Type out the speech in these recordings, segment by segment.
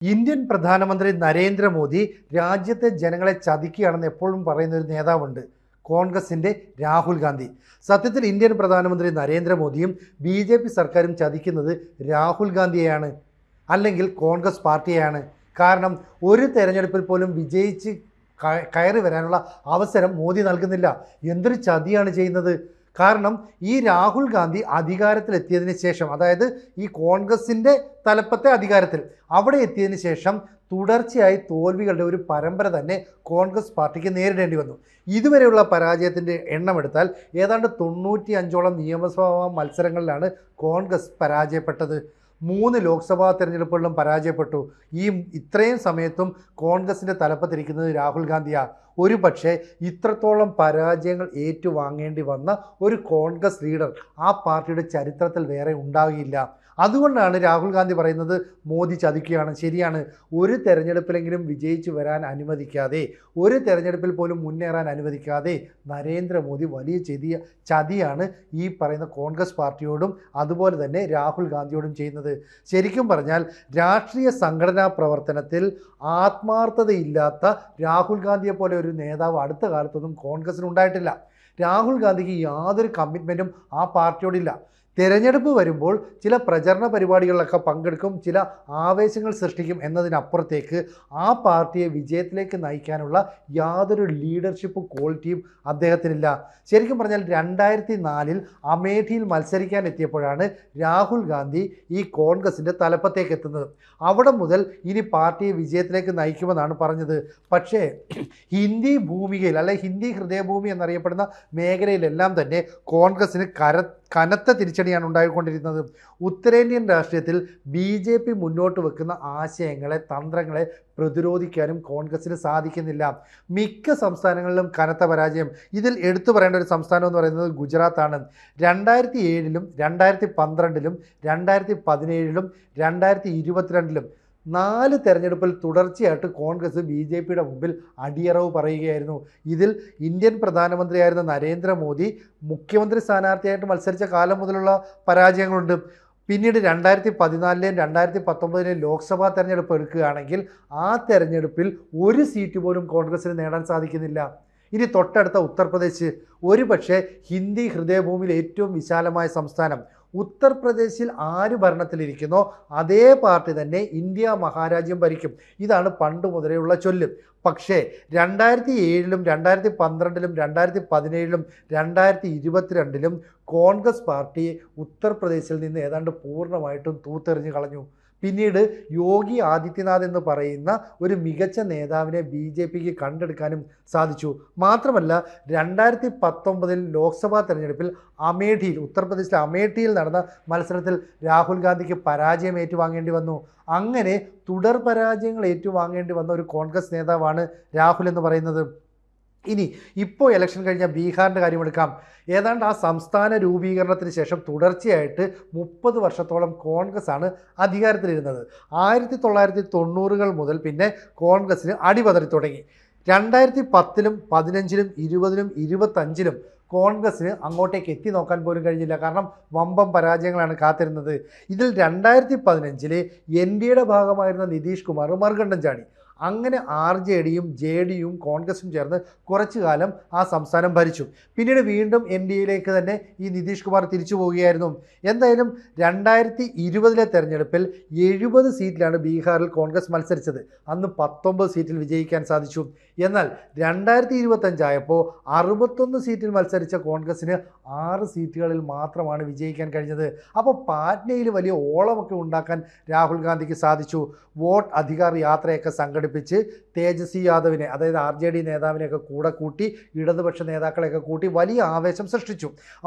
Indian പ്രധാനമന്ത്രി നരേന്ദ്രമോദി രാജ്യത്തെ ജനങ്ങളെ ചതിക്കുകയാണെന്ന് എപ്പോഴും പറയുന്ന ഒരു നേതാവുണ്ട്, കോൺഗ്രസിന്റെ രാഹുൽ ഗാന്ധി. സത്യത്തിൽ ഇന്ത്യൻ പ്രധാനമന്ത്രി നരേന്ദ്രമോദിയും BJP സർക്കാരും ചതിക്കുന്നത് രാഹുൽ ഗാന്ധിയെയാണ്, അല്ലെങ്കിൽ കോൺഗ്രസ് പാർട്ടിയെയാണ്. കാരണം ഒരു തെരഞ്ഞെടുപ്പിൽ പോലും വിജയിച്ച് കയറി വരാനുള്ള അവസരം മോദി നൽകുന്നില്ല. എന്തൊരു ചതിയാണ് ചെയ്യുന്നത്. കാരണം ഈ രാഹുൽ ഗാന്ധി അധികാരത്തിലെത്തിയതിന് ശേഷം, അതായത് ഈ കോൺഗ്രസിൻ്റെ തലപ്പത്തെ അധികാരത്തിൽ അവിടെ എത്തിയതിന് ശേഷം തുടർച്ചയായി തോൽവികളുടെ ഒരു പരമ്പര തന്നെ കോൺഗ്രസ് പാർട്ടിക്ക് നേരിടേണ്ടി വന്നു. ഇതുവരെയുള്ള പരാജയത്തിൻ്റെ എണ്ണമെടുത്താൽ ഏതാണ്ട് 95ഓളം നിയമസഭാ മത്സരങ്ങളിലാണ് കോൺഗ്രസ് പരാജയപ്പെട്ടത്. 3 ലോക്സഭാ തെരഞ്ഞെടുപ്പുകളിലും പരാജയപ്പെട്ടു. ഇത്രയും സമയത്തും കോൺഗ്രസിൻ്റെ തലപ്പത്തിരിക്കുന്നത് രാഹുൽ ഗാന്ധിയാണ്. ഒരു പക്ഷേ ഇത്രത്തോളം പരാജയങ്ങൾ ഏറ്റുവാങ്ങേണ്ടി വന്ന ഒരു കോൺഗ്രസ് ലീഡർ ആ പാർട്ടിയുടെ ചരിത്രത്തിൽ വേറെ ഉണ്ടാകില്ല. അതുകൊണ്ടാണ് രാഹുൽ ഗാന്ധി പറയുന്നത് മോദി ചതിക്കുകയാണ്. ശരിയാണ്, ഒരു തെരഞ്ഞെടുപ്പിലെങ്കിലും വിജയിച്ചു വരാൻ അനുവദിക്കാതെ, ഒരു തെരഞ്ഞെടുപ്പിൽ പോലും മുന്നേറാൻ അനുവദിക്കാതെ നരേന്ദ്രമോദി വലിയ ചതിയാണ് ഈ പറയുന്ന കോൺഗ്രസ് പാർട്ടിയോടും അതുപോലെ തന്നെ രാഹുൽ ഗാന്ധിയോടും ചെയ്യുന്നത്. ശരിക്കും പറഞ്ഞാൽ രാഷ്ട്രീയ സംഘടനാ പ്രവർത്തനത്തിൽ ആത്മാർത്ഥതയില്ലാത്ത രാഹുൽ ഗാന്ധിയെ പോലെ ഒരു നേതാവ് അടുത്ത കാലത്തൊന്നും കോൺഗ്രസിന് ഉണ്ടായിട്ടില്ല. രാഹുൽ ഗാന്ധിക്ക് യാതൊരു കമ്മിറ്റ്മെൻറ്റും ആ പാർട്ടിയോടില്ല. തിരഞ്ഞെടുപ്പ് വരുമ്പോൾ ചില പ്രചരണ പരിപാടികളിലൊക്കെ പങ്കെടുക്കും, ചില ആവേശങ്ങൾ സൃഷ്ടിക്കും എന്നതിനപ്പുറത്തേക്ക് ആ പാർട്ടിയെ വിജയത്തിലേക്ക് നയിക്കാനുള്ള യാതൊരു ലീഡർഷിപ്പ് ക്വാളിറ്റിയും അദ്ദേഹത്തിനില്ല. ശരിക്കും പറഞ്ഞാൽ 2004 അമേഠിയിൽ മത്സരിക്കാൻ എത്തിയപ്പോഴാണ് രാഹുൽ ഗാന്ധി ഈ കോൺഗ്രസിൻ്റെ തലപ്പത്തേക്ക് എത്തുന്നത്. അവിടെ മുതൽ ഇനി പാർട്ടിയെ വിജയത്തിലേക്ക് നയിക്കുമെന്നാണ് പറഞ്ഞത്. പക്ഷേ ഹിന്ദി ഭൂമികയിൽ, അല്ലെ ഹിന്ദി ഹൃദയഭൂമി എന്നറിയപ്പെടുന്ന മേഖലയിലെല്ലാം തന്നെ കോൺഗ്രസിന് കനത്ത തിരിച്ചടിയാണ് ഉണ്ടായിക്കൊണ്ടിരിക്കുന്നത്. ഉത്തരേന്ത്യൻ രാഷ്ട്രീയത്തിൽ BJP മുന്നോട്ട് വെക്കുന്ന ആശയങ്ങളെ, തന്ത്രങ്ങളെ പ്രതിരോധിക്കാനും കോൺഗ്രസിന് സാധിക്കുന്നില്ല. മിക്ക സംസ്ഥാനങ്ങളിലും കനത്ത പരാജയം. ഇതിൽ എടുത്തു പറയേണ്ട ഒരു സംസ്ഥാനം എന്ന് പറയുന്നത് ഗുജറാത്താണ്. 2007-ലും 2012-ലും 2017-ലും 2022-ലും 4 തെരഞ്ഞെടുപ്പിൽ തുടർച്ചയായിട്ട് കോൺഗ്രസ് BJPയുടെ മുമ്പിൽ അടിയറവ് പറയുകയായിരുന്നു. ഇതിൽ ഇന്ത്യൻ പ്രധാനമന്ത്രിയായിരുന്ന നരേന്ദ്രമോദി മുഖ്യമന്ത്രി സ്ഥാനാർത്ഥിയായിട്ട് മത്സരിച്ച കാലം മുതലുള്ള പരാജയങ്ങളുണ്ട്. പിന്നീട് 2014-ലെയും 2019-ലെയും ലോക്സഭാ തെരഞ്ഞെടുപ്പ് എടുക്കുകയാണെങ്കിൽ ആ തെരഞ്ഞെടുപ്പിൽ ഒരു സീറ്റ് പോലും കോൺഗ്രസിന് നേടാൻ സാധിക്കുന്നില്ല. ഇനി തൊട്ടടുത്ത ഉത്തർപ്രദേശ്, ഒരു പക്ഷേ ഹിന്ദി ഹൃദയഭൂമിയിൽ ഏറ്റവും വിശാലമായ സംസ്ഥാനം. ഉത്തർപ്രദേശിൽ ആര് ഭരണത്തിലിരിക്കുന്നോ അതേ പാർട്ടി തന്നെ ഇന്ത്യ മഹാരാജ്യം ഭരിക്കും. ഇതാണ് പണ്ട് മുതലേയുള്ള ചൊല്ല്. പക്ഷേ 2007-ലും 2012-ലും 2017-ലും 2022-ലും കോൺഗ്രസ് പാർട്ടി ഉത്തർപ്രദേശിൽ നിന്ന് ഏതാണ്ട് പൂർണ്ണമായിട്ടും തൂത്തെറിഞ്ഞു കളഞ്ഞു. പിന്നീട് യോഗി ആദിത്യനാഥ് എന്ന് പറയുന്ന ഒരു മികച്ച നേതാവിനെ BJPക്ക് കണ്ടെടുക്കാനും സാധിച്ചു. മാത്രമല്ല 2019 ലോക്സഭാ തെരഞ്ഞെടുപ്പിൽ അമേഠിയിൽ, ഉത്തർപ്രദേശിലെ അമേഠിയിൽ നടന്ന മത്സരത്തിൽ രാഹുൽ ഗാന്ധിക്ക് പരാജയം ഏറ്റുവാങ്ങേണ്ടി വന്നു. അങ്ങനെ തുടർ പരാജയങ്ങൾ ഏറ്റുവാങ്ങേണ്ടി വന്ന ഒരു കോൺഗ്രസ് നേതാവാണ് രാഹുൽ എന്ന് പറയുന്നത്. ഇനി ഇപ്പോൾ ഇലക്ഷൻ കഴിഞ്ഞ ബീഹാറിൻ്റെ കാര്യമെടുക്കാം. ഏതാണ്ട് ആ സംസ്ഥാന രൂപീകരണത്തിന് ശേഷം തുടർച്ചയായിട്ട് 30 വർഷത്തോളം കോൺഗ്രസ് ആണ് അധികാരത്തിലിരുന്നത്. 1990-കൾ മുതൽ പിന്നെ കോൺഗ്രസ്സിന് അടിപതറി തുടങ്ങി. 2010-ലും 15-ലും 20-ലും 25-ലും കോൺഗ്രസ്സിന് അങ്ങോട്ടേക്ക് എത്തി നോക്കാൻ പോലും കഴിഞ്ഞില്ല. കാരണം വമ്പം പരാജയങ്ങളാണ് കാത്തിരുന്നത്. ഇതിൽ 2015-ൽ NDAയുടെ ഭാഗമായിരുന്ന നിതീഷ് കുമാർ മറുകണ്ഠം ചാടി. അങ്ങനെ RJDയും JDയും കോൺഗ്രസും ചേർന്ന് കുറച്ചു കാലം ആ സംസ്ഥാനം ഭരിച്ചു. പിന്നീട് വീണ്ടും NDAയിലേക്ക് തന്നെ ഈ നിതീഷ് കുമാർ തിരിച്ചു പോവുകയായിരുന്നു. എന്തായാലും 2020-ലെ തെരഞ്ഞെടുപ്പിൽ 70 സീറ്റിലാണ് ബീഹാറിൽ കോൺഗ്രസ് മത്സരിച്ചത്. അന്ന് 19 സീറ്റിൽ വിജയിക്കാൻ സാധിച്ചു. എന്നാൽ 2025 ആയപ്പോൾ 61 സീറ്റിൽ മത്സരിച്ച കോൺഗ്രസിന് 6 സീറ്റുകളിൽ മാത്രമാണ് വിജയിക്കാൻ കഴിഞ്ഞത്. അപ്പോൾ പാറ്റ്നയിൽ വലിയ ഓളമൊക്കെ ഉണ്ടാക്കാൻ രാഹുൽ ഗാന്ധിക്ക് സാധിച്ചു. വോട്ട് അധികാർ യാത്രയൊക്കെ സംഘടിപ്പിച്ച് തേജസ്വി യാദവിനെ, അതായത് RJD നേതാവിനെയൊക്കെ കൂടെ കൂട്ടി, ഇടതുപക്ഷ നേതാക്കളെയൊക്കെ കൂട്ടി വലിയ ആവേശം സൃഷ്ടിച്ചു.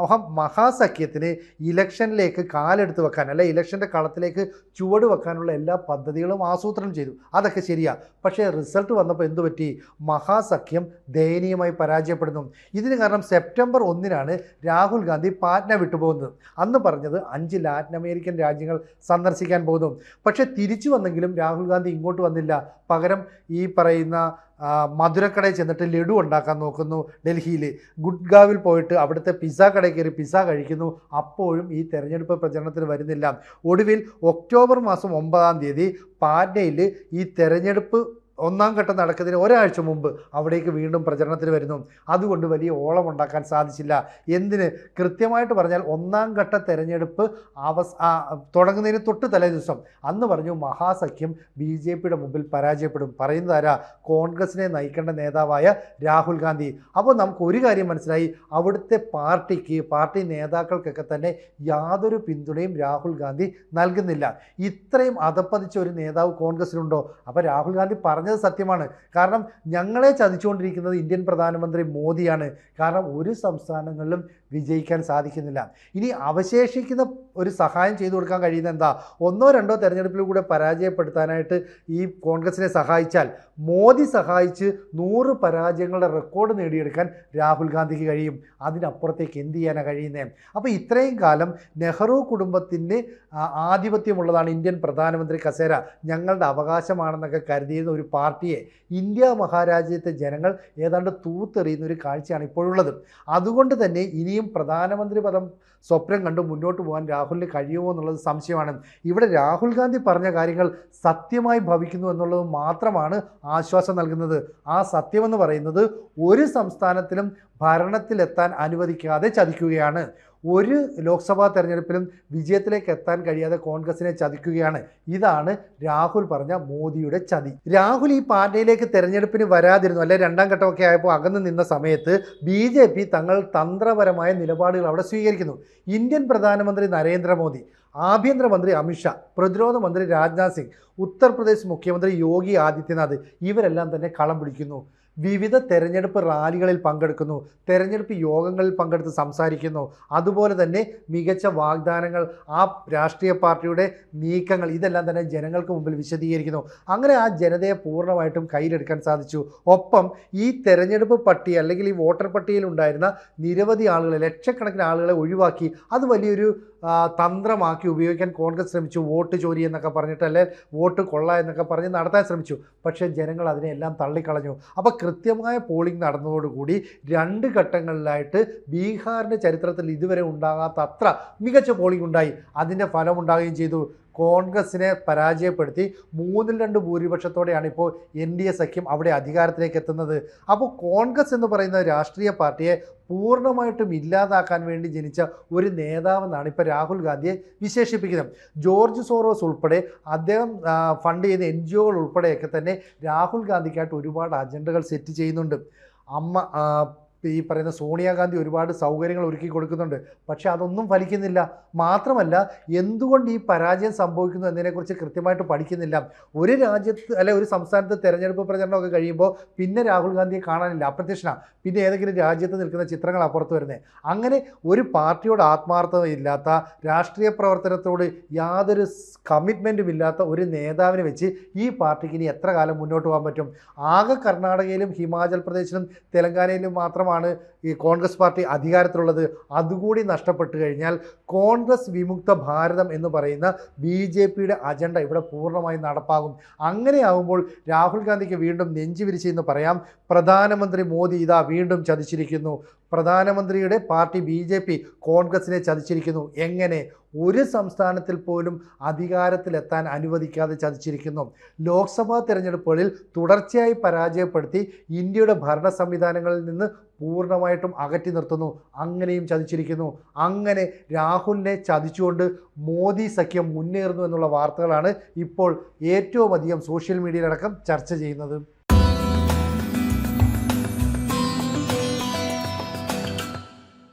മഹാസഖ്യത്തിന് ഇലക്ഷനിലേക്ക് കാലെടുത്ത് വെക്കാൻ, അല്ലെ ഇലക്ഷൻ്റെ കളത്തിലേക്ക് ചുവട് വെക്കാനുള്ള എല്ലാ പദ്ധതികളും ആസൂത്രണം ചെയ്തു. അതൊക്കെ ശരിയാണ്. പക്ഷേ റിസൾട്ട് വന്നപ്പോൾ എന്തു പറ്റി? മഹാസഖ്യം ദയനീയമായി പരാജയപ്പെടുന്നു. ഇതിന് കാരണം സെപ്റ്റംബർ 1-നാണ് രാഹുൽ ഗാന്ധി പാറ്റ്ന വിട്ടുപോകുന്നത്. അന്ന് പറഞ്ഞത് 5 ലാറ്റിൻ അമേരിക്കൻ രാജ്യങ്ങൾ സന്ദർശിക്കാൻ പോകുന്നു. പക്ഷേ തിരിച്ചു വന്നെങ്കിലും രാഹുൽ ഗാന്ധി ഇങ്ങോട്ട് വന്നില്ല. പകരം പകരം ഈ പറയുന്ന മധുരക്കടയിൽ ചെന്നിട്ട് ലഡു ഉണ്ടാക്കാൻ നോക്കുന്നു. ഡൽഹിയിൽ ഗുഡ്ഗാവിൽ പോയിട്ട് അവിടുത്തെ പിസ്സ കടയിൽ കയറി പിസ്സ കഴിക്കുന്നു. അപ്പോഴും ഈ തെരഞ്ഞെടുപ്പ് പ്രചരണത്തിന് വരുന്നില്ല. ഒടുവിൽ ഒക്ടോബർ മാസം 9 പാറ്റ്നയിൽ ഈ തെരഞ്ഞെടുപ്പ് ഒന്നാം ഘട്ടം നടക്കുന്നതിന് ഒരാഴ്ച മുമ്പ് അവിടേക്ക് വീണ്ടും പ്രചരണത്തിന് വരുന്നു. അതുകൊണ്ട് വലിയ ഓളം ഉണ്ടാക്കാൻ സാധിച്ചില്ല. എന്തിന്? കൃത്യമായിട്ട് പറഞ്ഞാൽ ഒന്നാം ഘട്ട തെരഞ്ഞെടുപ്പ് തുടങ്ങുന്നതിന് തൊട്ട് തലേ ദിവസം അന്ന് പറഞ്ഞു മഹാസഖ്യം BJPയുടെ മുമ്പിൽ പരാജയപ്പെടും. പറയുന്നതാരാ? കോൺഗ്രസിനെ നയിക്കേണ്ട നേതാവായ രാഹുൽ ഗാന്ധി. അപ്പോൾ നമുക്ക് ഒരു കാര്യം മനസ്സിലായി, അവിടുത്തെ പാർട്ടി നേതാക്കൾക്കൊക്കെ തന്നെ യാതൊരു പിന്തുണയും രാഹുൽ ഗാന്ധി നൽകുന്നില്ല. ഇത്രയും അധപ്പതിച്ച ഒരു നേതാവ് കോൺഗ്രസിലുണ്ടോ? അപ്പോൾ രാഹുൽ ഗാന്ധി പറഞ്ഞത് സത്യമാണ്. കാരണം ഞങ്ങളെ ചതിച്ചുകൊണ്ടിരിക്കുന്നത് ഇന്ത്യൻ പ്രധാനമന്ത്രി മോദിയാണ്. കാരണം ഒരു സംസ്ഥാനങ്ങളിലും വിജയിക്കാൻ സാധിക്കുന്നില്ല. ഇനി അവശേഷിക്കുന്ന ഒരു സഹായം ചെയ്തു കൊടുക്കാൻ കഴിയുന്ന എന്താ? 1-2 തെരഞ്ഞെടുപ്പിലൂടെ പരാജയപ്പെടുത്താനായിട്ട് ഈ കോൺഗ്രസിനെ സഹായിച്ചാൽ മോദി സഹായിച്ച് 100 പരാജയങ്ങളുടെ റെക്കോർഡ് നേടിയെടുക്കാൻ രാഹുൽ ഗാന്ധിക്ക് കഴിയും. അതിനപ്പുറത്തേക്ക് എന്ത് ചെയ്യാനാണ് കഴിയുന്നത്? അപ്പോൾ ഇത്രയും കാലം നെഹ്റു കുടുംബത്തിന് ആധിപത്യമുള്ളതാണ് ഇന്ത്യൻ പ്രധാനമന്ത്രി കസേര, ഞങ്ങളുടെ അവകാശമാണെന്നൊക്കെ കരുതിയിരുന്ന ഒരു പാർട്ടിയെ ഇന്ത്യ മഹാരാജ്യത്തെ ജനങ്ങൾ ഏതാണ്ട് തൂത്തെറിയുന്ന ഒരു കാഴ്ചയാണ് ഇപ്പോഴുള്ളത്. അതുകൊണ്ട് തന്നെ ഇനിയും പ്രധാനമന്ത്രി പദം സ്വപ്നം കണ്ട് മുന്നോട്ട് പോകാൻ രാഹുലിന് കഴിയുമോ എന്നുള്ളത് സംശയമാണ്. ഇവിടെ രാഹുൽ ഗാന്ധി പറഞ്ഞ കാര്യങ്ങൾ സത്യമായി ഭവിക്കുന്നു എന്നുള്ളത് മാത്രമാണ് ആശ്വാസം നൽകുന്നത്. ആ സത്യമെന്ന് പറയുന്നത് ഒരു സംസ്ഥാനത്തിലും ഭരണത്തിലെത്താൻ അനുവദിക്കാതെ ചതിക്കുകയാണ്. ഒരു ലോക്സഭാ തെരഞ്ഞെടുപ്പിലും വിജയത്തിലേക്ക് എത്താൻ കഴിയാതെ കോൺഗ്രസിനെ ചതിക്കുകയാണ്. ഇതാണ് രാഹുൽ പറഞ്ഞ മോദിയുടെ ചതി. രാഹുൽ ഈ പാർട്ടിയിലേക്ക് തെരഞ്ഞെടുപ്പിന് വരാതിരുന്നു, അല്ലെ 2ാം ഘട്ടമൊക്കെ ആയപ്പോൾ അകന്നു നിന്ന സമയത്ത് BJP തങ്ങൾ തന്ത്രപരമായ നിലപാടുകൾ അവിടെ സ്വീകരിക്കുന്നു. ഇന്ത്യൻ പ്രധാനമന്ത്രി നരേന്ദ്രമോദി, ആഭ്യന്തരമന്ത്രി അമിത്ഷാ, പ്രതിരോധ മന്ത്രി രാജ്നാഥ് സിംഗ്, ഉത്തർപ്രദേശ് മുഖ്യമന്ത്രി യോഗി ആദിത്യനാഥ് ഇവരെല്ലാം തന്നെ കളം പിടിക്കുന്നു. വിവിധ തെരഞ്ഞെടുപ്പ് റാലികളിൽ പങ്കെടുക്കുന്നു, തെരഞ്ഞെടുപ്പ് യോഗങ്ങളിൽ പങ്കെടുത്ത് സംസാരിക്കുന്നു. അതുപോലെ തന്നെ മികച്ച വാഗ്ദാനങ്ങൾ, ആ രാഷ്ട്രീയ പാർട്ടിയുടെ നീക്കങ്ങൾ ഇതെല്ലാം തന്നെ ജനങ്ങൾക്ക് മുമ്പിൽ വിശദീകരിക്കുന്നു. അങ്ങനെ ആ ജനതയെ പൂർണ്ണമായിട്ടും കയ്യിലെടുക്കാൻ സാധിച്ചു. ഒപ്പം ഈ തെരഞ്ഞെടുപ്പ് പട്ടിക അല്ലെങ്കിൽ ഈ വോട്ടർ പട്ടികയിൽ ഉണ്ടായിരുന്ന നിരവധി ആളുകളെ, ലക്ഷക്കണക്കിന് ആളുകളെ ഒഴിവാക്കി അത് വലിയൊരു തന്ത്രമാക്കി ഉപയോഗിക്കാൻ കോൺഗ്രസ് ശ്രമിച്ചു. വോട്ട് ചോരി എന്നൊക്കെ പറഞ്ഞിട്ട്, അല്ലെ വോട്ട് കൊള്ള എന്നൊക്കെ പറഞ്ഞ് നടത്താൻ ശ്രമിച്ചു. പക്ഷേ ജനങ്ങൾ അതിനെല്ലാം തള്ളിക്കളഞ്ഞു. അപ്പോൾ കൃത്യമായ പോളിംഗ് നടന്നതോടുകൂടി 2 ഘട്ടങ്ങളിലായിട്ട് ബീഹാറിൻ്റെ ചരിത്രത്തിൽ ഇതുവരെ ഉണ്ടാകാത്ത അത്ര മികച്ച പോളിംഗ് ഉണ്ടായി. അതിൻ്റെ ഫലമുണ്ടാകുകയും ചെയ്തു. കോൺഗ്രസിനെ പരാജയപ്പെടുത്തി 3-2 ഭൂരിപക്ഷത്തോടെയാണ് ഇപ്പോൾ NDA സഖ്യം അവിടെ അധികാരത്തിലേക്ക് എത്തുന്നത്. അപ്പോൾ കോൺഗ്രസ് എന്ന് പറയുന്ന രാഷ്ട്രീയ പാർട്ടിയെ പൂർണ്ണമായിട്ടും ഇല്ലാതാക്കാൻ വേണ്ടി ജനിച്ച ഒരു നേതാവെന്നാണ് ഇപ്പോൾ രാഹുൽ ഗാന്ധിയെ വിശേഷിപ്പിക്കുന്നത്. ജോർജ് സോറോസ് ഉൾപ്പെടെ അദ്ദേഹം ഫണ്ട് ചെയ്യുന്ന NGOകൾ ഉൾപ്പെടെയൊക്കെ തന്നെ രാഹുൽ ഗാന്ധിക്കായിട്ട് ഒരുപാട് അജണ്ടകൾ സെറ്റ് ചെയ്യുന്നുണ്ട്. ഈ പറയുന്ന സോണിയാഗാന്ധി ഒരുപാട് സൗകര്യങ്ങൾ ഒരുക്കി കൊടുക്കുന്നുണ്ട്. പക്ഷേ അതൊന്നും ഫലിക്കുന്നില്ല. മാത്രമല്ല, എന്തുകൊണ്ട് ഈ പരാജയം സംഭവിക്കുന്നു എന്നതിനെക്കുറിച്ച് കൃത്യമായിട്ട് പഠിക്കുന്നില്ല. ഒരു രാജ്യത്ത് അല്ലെ ഒരു സംസ്ഥാനത്ത് തെരഞ്ഞെടുപ്പ് പ്രചരണമൊക്കെ കഴിയുമ്പോൾ പിന്നെ രാഹുൽ ഗാന്ധിയെ കാണാനില്ല, അപ്രത്യക്ഷനാണ്. പിന്നെ ഏതെങ്കിലും രാജ്യത്ത് നിൽക്കുന്ന ചിത്രങ്ങൾ അപ്പുറത്ത് വരുന്നത്. അങ്ങനെ ഒരു പാർട്ടിയോട് ആത്മാർത്ഥതയില്ലാത്ത, രാഷ്ട്രീയ പ്രവർത്തനത്തോട് യാതൊരു കമ്മിറ്റ്മെൻറ്റും ഇല്ലാത്ത ഒരു നേതാവിനെ വെച്ച് ഈ പാർട്ടിക്ക് ഇനി എത്ര കാലം മുന്നോട്ട് പോകാൻ പറ്റും? ആകെ കർണാടകയിലും ഹിമാചൽ പ്രദേശിലും തെലങ്കാനയിലും മാത്രമാണ് ഈ കോൺഗ്രസ് പാർട്ടി അധികാരത്തിലുള്ളത്. അതുകൂടി നഷ്ടപ്പെട്ടു കഴിഞ്ഞാൽ കോൺഗ്രസ് വിമുക്ത ഭാരതം എന്ന് പറയുന്ന BJPയുടെ അജണ്ട ഇവിടെ പൂർണ്ണമായി നടപ്പാകും. അങ്ങനെയാകുമ്പോൾ രാഹുൽ ഗാന്ധിക്ക് വീണ്ടും നെഞ്ചുവിരിച്ചെന്ന് പറയാം. പ്രധാനമന്ത്രി മോദി ഇതാ വീണ്ടും ചതിച്ചിരിക്കുന്നു. പ്രധാനമന്ത്രിയുടെ പാർട്ടി BJP കോൺഗ്രസിനെ ചതിച്ചിരിക്കുന്നു. എങ്ങനെ? ഒരു സംസ്ഥാനത്തിൽ പോലും അധികാരത്തിലെത്താൻ അനുവദിക്കാതെ ചതിച്ചിരിക്കുന്നു. ലോക്സഭാ തെരഞ്ഞെടുപ്പുകളിൽ തുടർച്ചയായി പരാജയപ്പെടുത്തി ഇന്ത്യയുടെ ഭരണ സംവിധാനങ്ങളിൽ നിന്ന് പൂർണ്ണമായിട്ടും അകറ്റി നിർത്തുന്നു. അങ്ങനെയും ചതിച്ചിരിക്കുന്നു. അങ്ങനെ രാഹുലിനെ ചതിച്ചുകൊണ്ട് മോദി സഖ്യം മുന്നേറുന്നു എന്നുള്ള വാർത്തകളാണ് ഇപ്പോൾ ഏറ്റവും അധികം സോഷ്യൽ മീഡിയയിലടക്കം ചർച്ച ചെയ്യുന്നത്.